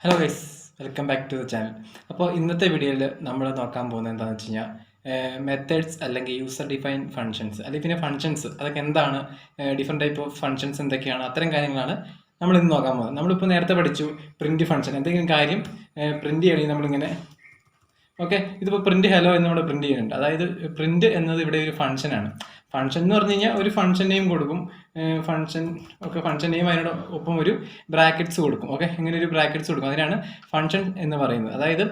Hello guys, welcome back to the channel. അപ്പോൾ ഇന്നത്തെ വീഡിയോയിൽ നമ്മൾ നോക്കാൻ പോകുന്നത് എന്താണെന്ന് വെച്ച് കഴിഞ്ഞാൽ മെത്തേഡ്സ് അല്ലെങ്കിൽ യൂസർ ഡിഫൈൻ ഫങ്ഷൻസ് അല്ലെങ്കിൽ പിന്നെ ഫങ്ഷൻസ് അതൊക്കെ എന്താണ്, ഡിഫറെൻറ്റ് ടൈപ്പ് ഓഫ് ഫങ്ഷൻസ് എന്തൊക്കെയാണ്, അത്തരം കാര്യങ്ങളാണ് നമ്മൾ ഇന്ന് നോക്കാൻ പോകുന്നത്. നമ്മളിപ്പോൾ നേരത്തെ പഠിച്ചു പ്രിൻറ്റ് ഫങ്ഷൻ. എന്തെങ്കിലും കാര്യം പ്രിൻറ്റ് ചെയ്യണമെങ്കിൽ നമ്മളിങ്ങനെ ഇതിപ്പോൾ പ്രിൻറ്റ് ഹലോ എന്ന് നമ്മൾ പ്രിൻറ്റ് ചെയ്യുന്നുണ്ട്. അതായത് പ്രിൻറ്റ് എന്നത് ഇവിടെ ഒരു ഫങ്ഷനാണ്. ഫങ്ഷൻ എന്ന് പറഞ്ഞു കഴിഞ്ഞാൽ ഒരു ഫങ്ഷൻ നെയിം കൊടുക്കും, ഫങ്ഷൻ നെയിം അതിനോട് ഒപ്പം ഒരു ബ്രാക്കറ്റ്സ് കൊടുക്കും. ഇങ്ങനെ ഒരു ബ്രാക്കറ്റ്സ് കൊടുക്കും. അതിനാണ് ഫങ്ഷൻ എന്ന് പറയുന്നത്. അതായത്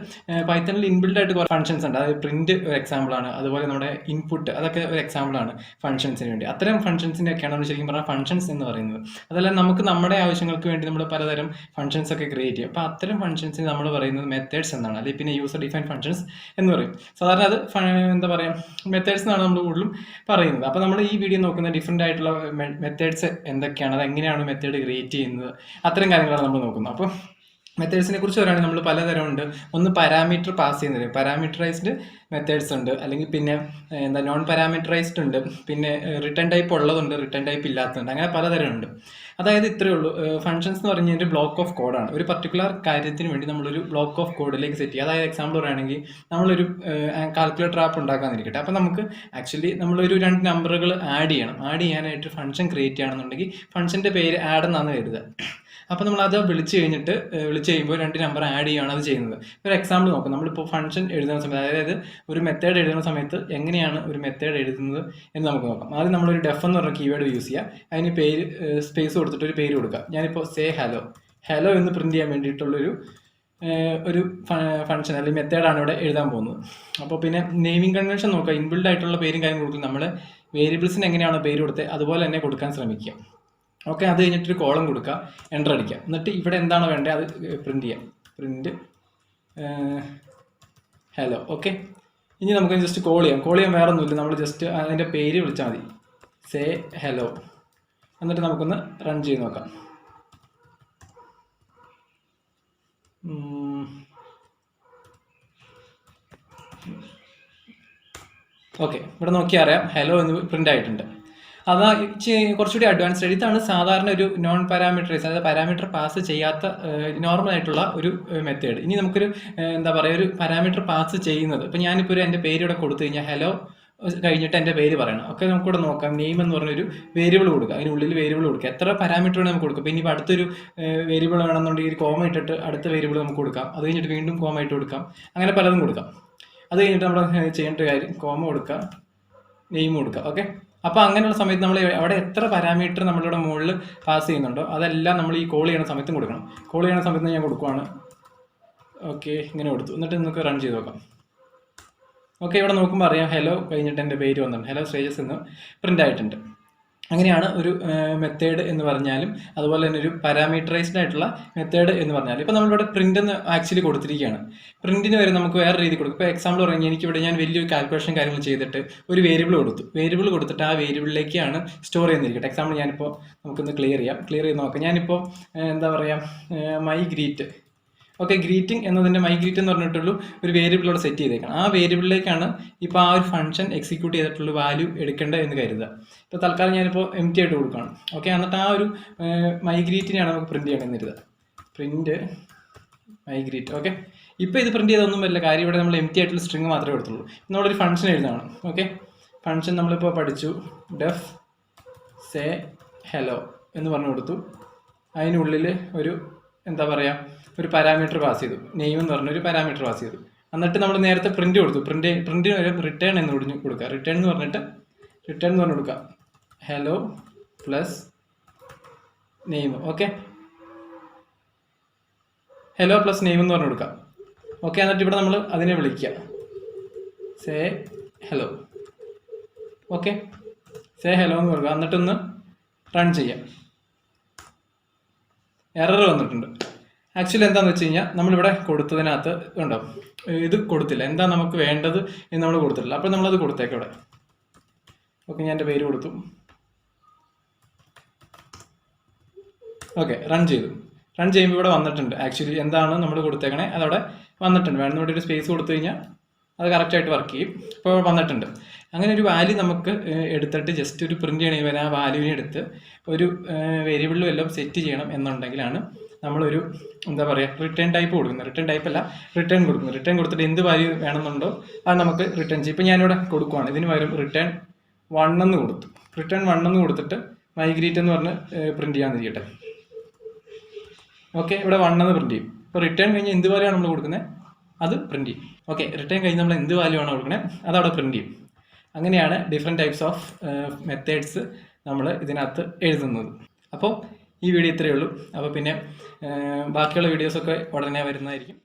പൈത്തണിൽ ഇൻബിൽഡ് ആയിട്ട് കുറേ ഫങ്ഷൻസ് ഉണ്ട്. അതായത് പ്രിൻറ്റ് ഒരു എക്സാമ്പിളാണ്, അതുപോലെ നമ്മുടെ ഇൻപുട്ട് അതൊക്കെ ഒരു എക്സാമ്പിളാണ് ഫങ്ഷൻസിന് വേണ്ടി. അത്തരം ഫങ്ഷൻസിൻ്റെയൊക്കെയാണ് നമ്മൾ ശരിക്കും പറഞ്ഞാൽ ഫങ്ഷൻസ് എന്ന് പറയുന്നത്. അതല്ല, നമുക്ക് നമ്മുടെ ആവശ്യങ്ങൾക്ക് വേണ്ടി നമ്മൾ പലതരം ഫങ്ഷൻസ് ഒക്കെ ക്രിയേറ്റ് ചെയ്യും. അപ്പോൾ അത്തരം ഫങ്ഷൻസിന് നമ്മൾ പറയുന്നത് മെത്തേഡ്സ് എന്നാണ്, അല്ലെങ്കിൽ പിന്നെ യൂസർ ഡിഫൈൻ ഫങ്ഷൻസ് എന്ന് പറയും. സാധാരണ അത് എന്താ പറയുക, മെത്തേഡ്സ് എന്നാണ് നമ്മൾ കൂടുതലും പറയുന്നത്. അപ്പോൾ നമ്മൾ ഈ വീഡിയോ നോക്കുന്ന ഡിഫറെൻ്റ് ആയിട്ടുള്ള മെത്തേഡ്സ് എന്തൊക്കെയാണ്, അത് എങ്ങനെയാണ് മെത്തേഡ് ക്രിയേറ്റ് ചെയ്യുന്നത്, അത്തരം കാര്യങ്ങളാണ് നമ്മൾ നോക്കുന്നത്. അപ്പോൾ മെത്തേഡ്സിനെ കുറിച്ച് പറയുകയാണെങ്കിൽ നമ്മൾ പലതരം ഉണ്ട്. ഒന്ന് പാരാമീറ്റർ പാസ് ചെയ്യുന്നത്, പാരാമീറ്ററൈസ്ഡ് മെത്തേഡ്സ് ഉണ്ട്, അല്ലെങ്കിൽ പിന്നെ നോൺ പാരാമീറ്ററൈസ്ഡ് ഉണ്ട്, പിന്നെ റിട്ടേൺ ടൈപ്പ് ഉള്ളതുണ്ട്, റിട്ടേൺ ടൈപ്പ് ഇല്ലാത്തതുണ്ട്, അങ്ങനെ പലതരം ഉണ്ട്. അതായത് ഇത്രയേ ഉള്ളൂ. ഫങ്ഷൻസ് എന്ന് പറഞ്ഞാൽ ഒരു ബ്ലോക്ക് ഓഫ് കോഡാണ്. ഒരു പർട്ടിക്കുലർ കാര്യത്തിന് വേണ്ടി നമ്മളൊരു ബ്ലോക്ക് ഓഫ് കോഡിലേക്ക് സെറ്റ് ചെയ്യുക. അതായത് എക്സാമ്പിൾ പറയുകയാണെങ്കിൽ നമ്മളൊരു കാൽക്കുലേറ്റർ ആപ്പ് ഉണ്ടാക്കാന്നിരിക്കട്ടെ. അപ്പോൾ നമുക്ക് ആക്ച്വലി നമ്മളൊരു 2 നമ്പറുകൾ ആഡ് ചെയ്യണം. ആഡ് ചെയ്യാനായിട്ട് ഫങ്ഷൻ ക്രിയേറ്റ് ചെയ്യണമെന്നുണ്ടെങ്കിൽ ഫങ്ഷൻ്റെ പേര് ആഡ് എന്നാണ് കരുതുക. അപ്പോൾ നമ്മളത് വിളിച്ച് കഴിയുമ്പോൾ 2 നമ്പർ ആഡ് ചെയ്യുകയാണ് അത് ചെയ്യുന്നത്. ഒരു എക്സാമ്പിൾ നോക്കാം. നമ്മളിപ്പോൾ ഫങ്ഷൻ എഴുതുന്ന സമയത്ത്, അതായത് ഒരു മെത്തേഡ് എഴുതുന്ന സമയത്ത് എങ്ങനെയാണ് ഒരു മെത്തേഡ് എഴുതുന്നത് എന്ന് നമുക്ക് നോക്കാം. ആദ്യം നമ്മളൊരു ഡെഫ് എന്ന് പറഞ്ഞ കീവേഡ് യൂസ് ചെയ്യുക. അതിന് പേര് സ്പേസ് കൊടുത്തിട്ട് ഒരു പേര് കൊടുക്കുക. ഞാനിപ്പോൾ സേ ഹലോ എന്ന് പ്രിൻറ്റ് ചെയ്യാൻ വേണ്ടിയിട്ടുള്ളൊരു ഫങ്ഷൻ അല്ലെങ്കിൽ മെത്തേഡാണ് ഇവിടെ എഴുതാൻ പോകുന്നത്. അപ്പോൾ പിന്നെ നെയിമിംഗ് കൺവെൻഷൻ നോക്കുക. ഇൻബിൽഡ് ആയിട്ടുള്ള പേരും കാര്യം കൊടുക്കും. നമ്മൾ വേരിയബിൾസിന് എങ്ങനെയാണോ പേര് കൊടുത്തത് അതുപോലെ തന്നെ കൊടുക്കാൻ ശ്രമിക്കുക. അത് കഴിഞ്ഞിട്ടൊരു കോളം കൊടുക്കുക, എൻ്റർ അടിക്കുക. എന്നിട്ട് ഇവിടെ എന്താണോ വേണ്ടത് അത് പ്രിൻറ്റ് ചെയ്യാം. Print hello. ഇനി നമുക്ക് ജസ്റ്റ് കോൾ ചെയ്യാൻ വേറെ ഒന്നുമില്ല. നമ്മൾ ജസ്റ്റ് അതിൻ്റെ പേര് വിളിച്ചാൽ മതി, സേ ഹലോ. എന്നിട്ട് നമുക്കൊന്ന് റൺ ചെയ്ത് നോക്കാം. ഇവിടെ നോക്കിയാൽ അറിയാം ഹലോ എന്ന് പ്രിൻ്റ് ആയിട്ടുണ്ട്. അതാ കുറച്ചുകൂടി അഡ്വാൻസ്ഡ് ആയിട്ട്. ഇതാണ് സാധാരണ ഒരു നോൺ പാരാമീറ്ററൈസ്, അതായത് പാരാമീറ്റർ പാസ് ചെയ്യാത്ത നോർമൽ ആയിട്ടുള്ള ഒരു മെത്തേഡ്. ഇനി നമുക്കൊരു എന്താ പറയുക, ഒരു പാരാമീറ്റർ പാസ് ചെയ്യുന്നത്. ഇപ്പോൾ ഞാനിപ്പോൾ എൻ്റെ പേര് ഇവിടെ കൊടുത്തു കഴിഞ്ഞാൽ ഹലോ കഴിഞ്ഞിട്ട് എൻ്റെ പേര് പറയണം. നമുക്കിവിടെ നോക്കാം. നെയിം എന്ന് പറഞ്ഞൊരു വേരിയബിൾ കൊടുക്കുക. അതിനുള്ളിൽ വേരിയബിൾ കൊടുക്കുക. എത്ര പാരാമീറ്റർ വേണമെങ്കിൽ നമുക്ക് കൊടുക്കാം. പിന്നെ ഇപ്പോൾ അടുത്തൊരു വേരിയബിൾ വേണമെന്നുണ്ടെങ്കിൽ കോമ ഇട്ടിട്ട് അടുത്ത വേരിയബിൾ നമുക്ക് കൊടുക്കാം. അത് കഴിഞ്ഞിട്ട് വീണ്ടും കോമ ഇട്ട് കൊടുക്കാം. അങ്ങനെ പലതും കൊടുക്കാം. അത് കഴിഞ്ഞിട്ട് നമ്മൾ ചെയ്യേണ്ട കാര്യം കോമ കൊടുക്കുക, നെയിം കൊടുക്കുക. അപ്പോൾ അങ്ങനെയുള്ള സമയത്ത് നമ്മൾ അവിടെ എത്ര പാരാമീറ്റർ നമ്മളിവിടെ മുകളിൽ പാസ് ചെയ്യുന്നുണ്ടോ അതെല്ലാം നമ്മൾ ഈ കോൾ ചെയ്യുന്ന സമയത്തും കൊടുക്കണം. കോൾ ചെയ്യുന്ന സമയത്ത് ഞാൻ കൊടുക്കുവാണ്. ഇങ്ങനെ കൊടുത്തു. എന്നിട്ട് നമുക്ക് റൺ ചെയ്ത് നോക്കാം. ഇവിടെ നോക്കുമ്പോൾ അറിയാം ഹലോ കഴിഞ്ഞിട്ട് എൻ്റെ പേര് വന്നിട്ടുണ്ട്, ഹലോ ശ്രേയസ് എന്ന് പ്രിൻ്റ് ആയിട്ടുണ്ട്. അങ്ങനെയാണ് ഒരു മെത്തേഡ് എന്ന് പറഞ്ഞാലും, അതുപോലെ തന്നെ ഒരു പാരാമീറ്ററൈസ്ഡ് ആയിട്ടുള്ള മെത്തേഡ് എന്ന് പറഞ്ഞാലും. ഇപ്പോൾ നമ്മളിവിടെ പ്രിൻ്റ് എന്ന് ആക്ച്വലി കൊടുത്തിരിക്കുകയാണ്. പ്രിൻറ്റിന് വരെ നമുക്ക് വേറെ രീതി കൊടുക്കും. ഇപ്പോൾ എക്സാമ്പിൾ പറഞ്ഞാൽ എനിക്കിവിടെ ഞാൻ വലിയൊരു കാൽക്കുലേഷൻ കാര്യങ്ങൾ ചെയ്തിട്ട് ഒരു വേരിയബിൾ കൊടുത്തിട്ട് ആ വേരിയബിളിലേക്കാണ് സ്റ്റോർ ചെയ്യുന്നിരിക്കട്ടെ. എക്സാമ്പിൾ ഞാനിപ്പോൾ നമുക്കൊന്ന് ക്ലിയർ ചെയ്ത് നോക്കാം. ഞാനിപ്പോൾ എന്താ പറയുക, മൈ ഗ്രീറ്റ് ഗ്രീറ്റിംഗ് എന്നതിൻ്റെ മൈ ഗ്രീറ്റ് എന്ന് പറഞ്ഞിട്ടുള്ളൂ ഒരു വേരിയബിളോട് സെറ്റ് ചെയ്തേക്കണം. ആ വേരിയബിളിലേക്കാണ് ഇപ്പോൾ ആ ഒരു ഫംഗ്ഷൻ എക്സിക്യൂട്ട് ചെയ്തിട്ടുള്ള വാല്യൂ എടുക്കേണ്ടത് എന്ന് കരുതുക. ഇപ്പോൾ തൽക്കാലം ഞാനിപ്പോൾ എംറ്റി ആയിട്ട് കൊടുക്കുകയാണ്. എന്നിട്ട് ആ ഒരു മൈ ഗ്രീറ്റിനെയാണ് നമുക്ക് പ്രിൻറ്റ് ചെയ്യണമെന്ന് കരുതുക. Print my greet. ഇപ്പോൾ ഇത് പ്രിൻറ്റ് ചെയ്തൊന്നും വരില്ല. കാര്യം ഇവിടെ നമ്മൾ എംറ്റി ആയിട്ടുള്ള സ്ട്രിങ് മാത്രമേ എടുത്തുള്ളൂ. നമ്മളൊരു ഫംഗ്ഷൻ എഴുതാണ്. ഫംഗ്ഷൻ നമ്മളിപ്പോൾ പഠിച്ചു, ഡെഫ് സേ ഹലോ എന്ന് പറഞ്ഞു കൊടുത്തു. അതിനുള്ളിൽ ഒരു എന്താ പറയുക, ഒരു പാരാമീറ്റർ പാസ് ചെയ്തു, നെയിം എന്ന് പറഞ്ഞൊരു പാരാമീറ്റർ പാസ് ചെയ്തു. എന്നിട്ട് നമ്മൾ നേരത്തെ പ്രിൻറ്റ് കൊടുത്തു. പ്രിൻറ്റിന് വരെ റിട്ടേൺ എന്ന് കൊടുക്കുക. റിട്ടേൺ എന്ന് പറഞ്ഞു കൊടുക്കുക hello plus name. Hello plus name എന്ന് പറഞ്ഞു കൊടുക്കുക. എന്നിട്ട് ഇവിടെ നമ്മൾ അതിനെ വിളിക്കുക, സേ ഹലോ. സേ ഹലോ എന്ന് കൊടുക്കുക. എന്നിട്ടൊന്ന് റൺ ചെയ്യാം. എറർ വന്നിട്ടുണ്ട്. ആക്ച്വലി എന്താണെന്ന് വെച്ച് കഴിഞ്ഞാൽ നമ്മളിവിടെ കൊടുത്തതിനകത്ത് ഉണ്ടോ, ഇത് കൊടുത്തില്ല. എന്താ നമുക്ക് വേണ്ടത് എന്ന് നമ്മൾ കൊടുത്തിട്ടില്ല. അപ്പോൾ നമ്മളത് കൊടുത്തേക്കാം ഇവിടെ. ഞാൻ എൻ്റെ പേര് കൊടുത്തു. റൺ ചെയ്യുമ്പോൾ ഇവിടെ വന്നിട്ടുണ്ട്. ആക്ച്വലി എന്താണ് നമ്മൾ കൊടുത്തേക്കണേ അതവിടെ വന്നിട്ടുണ്ട്. വേണമെന്ന് ഇവിടെ ഒരു സ്പേസ് കൊടുത്തു കഴിഞ്ഞാൽ അത് കറക്റ്റായിട്ട് വർക്ക് ചെയ്യും. ഇപ്പോൾ വന്നിട്ടുണ്ട്. അങ്ങനെ ഒരു വാല്യൂ നമുക്ക് എടുത്തിട്ട് ജസ്റ്റ് ഒരു പ്രിൻറ്റ് ചെയ്യണമെങ്കിൽ ആ വാല്യൂവിനെ എടുത്ത് ഒരു വേരിയബിളിലും എല്ലാം സെറ്റ് ചെയ്യണം എന്നുണ്ടെങ്കിലാണ് നമ്മളൊരു എന്താ പറയുക റിട്ടേൺ ടൈപ്പ് കൊടുക്കുന്നത്. റിട്ടേൺ ടൈപ്പ് അല്ല, റിട്ടേൺ കൊടുക്കുന്നത്. റിട്ടേൺ കൊടുത്തിട്ട് എന്ത് വാല്യൂ വേണമെന്നുണ്ടോ അത് നമുക്ക് റിട്ടേൺ ചെയ്യും. ഇപ്പം ഞാനിവിടെ കൊടുക്കുവാണ്, ഇതിന് പകരം റിട്ടേൺ 1 എന്ന് കൊടുത്തു. റിട്ടേൺ 1 എന്ന് കൊടുത്തിട്ട് മൈഗ്രേറ്റ് എന്ന് പറഞ്ഞ് പ്രിന്റ് ചെയ്യാന്നിരിക്കട്ടെ. ഓക്കെ, ഇവിടെ 1 എന്ന് പ്രിന്റ് ചെയ്യും. ഇപ്പോൾ റിട്ടേൺ കഴിഞ്ഞ് എന്ത് വാല്യൂ ആണ് നമ്മൾ കൊടുക്കുന്നത് അത് പ്രിന്റ് ചെയ്യും. ഓക്കെ, റിട്ടേൺ കഴിഞ്ഞ് നമ്മൾ എന്ത് വാല്യൂ ആണ് കൊടുക്കുന്നത് അത് അവിടെ പ്രിന്റ് ചെയ്യും. അങ്ങനെയാണ് ഡിഫറെൻറ്റ് ടൈപ്സ് ഓഫ് മെത്തേഡ്സ് നമ്മൾ ഇതിനകത്ത് എഴുതുന്നത്. അപ്പോൾ ഈ വീഡിയോ ഇത്രയേ ഉള്ളൂ. അപ്പോൾ പിന്നെ ബാക്കിയുള്ള വീഡിയോസൊക്കെ ഉടനെ വരുന്നതായിരിക്കും.